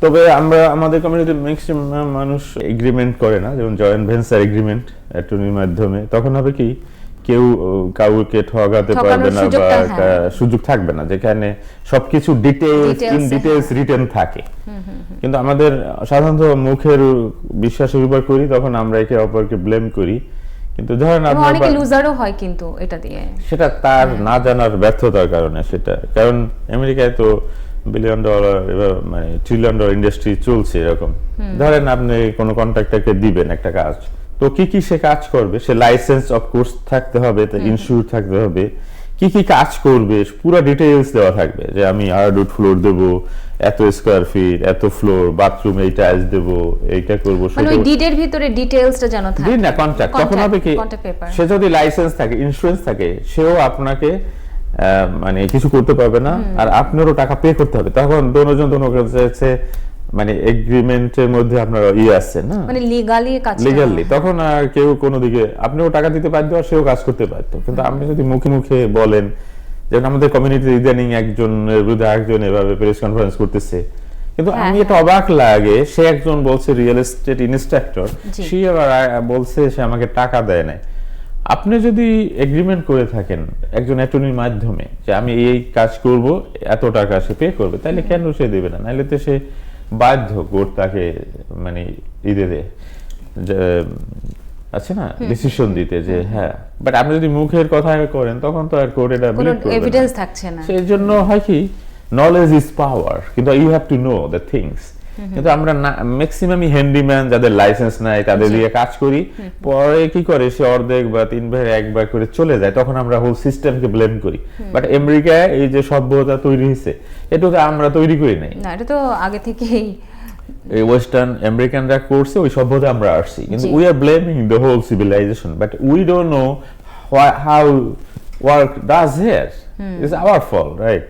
তবে আমরা আমাদের কমিউনিটির ম্যাক্সিমাম মানুষ এগ্রিমেন্ট করে না, যেমন জয়েন্ট ভেঞ্চার এগ্রিমেন্ট অ্যাটর্নির মাধ্যমে। তখন হবে কি, কেউ কাউকে ঠকাতে পারবে না বা সুযোগ থাকবে না, যেখানে সবকিছু ডিটেইলস রিটেন থাকে। কিন্তু আমাদের সাধারণত মুখের বিশ্বাসের উপর করি, তখন আমরা একে অপরকে ব্লেম করি। কিন্তু ধরেন আপনার অনেকে লুজারও হয় কিন্তু এটা দিয়ে, সেটা তার না জানার ব্যর্থতার কারণে। সেটা কারণ আমেরিকায় তো $1 বিলিয়ন মানে $1 ট্রিলিয়ন ইন্ডাস্ট্রি চলছে এরকম। ধরেন আপনি কোনো কন্ট্রাক্টরকে দিবেন একটা কাজ, তো কি কি সে কাজ করবে, সে লাইসেন্স অফ কোর্স থাকতে হবে, ইনস্যুর থাকতে হবে, কি কি কাজ করবে পুরো ডিটেইলস দেওয়া থাকবে, যে আমি হার্ডউড ফ্লোর দেব, এত স্কয়ার ফিট, এত ফ্লোর, বাথরুম এই টাইলস দেব, এইটা করব, মানে ওই ডিডের ভিতরে ডিটেইলসটা জানা থাকে। না কন্ট্রাক্ট তখন হবে কি, সে যদি লাইসেন্স থাকে, ইন্স্যুরেন্স থাকে, সেও আপনাকে মানে কিছু করতে পারবে না, আর আপনারও টাকা পে করতে হবে। তখন দুজন কাছে মানে এগ্রিমেন্টের মধ্যে আপনার আছে না, মানে লিগ্যালি, তখন আর কেউ কোনো দিকে, আপনিও টাকা দিতে পারতো আর সেও কাজ করতে পারতো। কিন্তু আপনি যদি মুখে মুখে বলেন, যেমন আমাদের কমিউনিটি ইদানিং একজনের বিরুদ্ধে আরেকজন এভাবে প্রেস কনফারেন্স করতেছে, কিন্তু আমি এটা অবাক লাগে, সে একজন বলছে রিয়েল এস্টেট ইনস্ট্রাক্টর, সে আবার বলছে সে আমাকে টাকা দেয় না। আপনি যদি এগ্রিমেন্ট করে থাকেন একজন অ্যাটর্নির মাধ্যমে যে আমি এই কাজ করব, এত টাকা সে পে করবে, তাহলে কেন সে দেবে না? নাহলে তো সে বাধ্য কোর্ট তাকে মানে আছে না ডিসিশন দিতে যে হ্যাঁ। বাট আপনি যদি মুখের কথা করেন, তখন তো আর কোর্ট এটা বিলিভ করবে না, এভিডেন্স থাকছে না। সেই জন্য হয় কি, নলেজ ইজ পাওয়ার, কিন্তু you have to know the things. কিন্তু আমরা ম্যাক্সিমামই হ্যান্ডিম্যান যাদের লাইসেন্স নাই, তাদের দিয়ে কাজ করি, পরে কি করে সে অর্ধেক বা 3 ভাগ 1 ভাগ করে চলে যায়, তখন আমরা হোল সিস্টেমকে ব্লেম করি। বাট আমেরিকায় এই যে সভ্যতা তৈরি হয়েছে, এটাকে আমরা তৈরি করি নাই, না এটা তো আগে থেকেই এই ওয়েস্টার্ন আমেরিকানরা করছে, ওই সভ্যতা আমরা আসছি। কিন্তু we are blaming the whole civilization, but we don't know how work does here. It's our fault, right?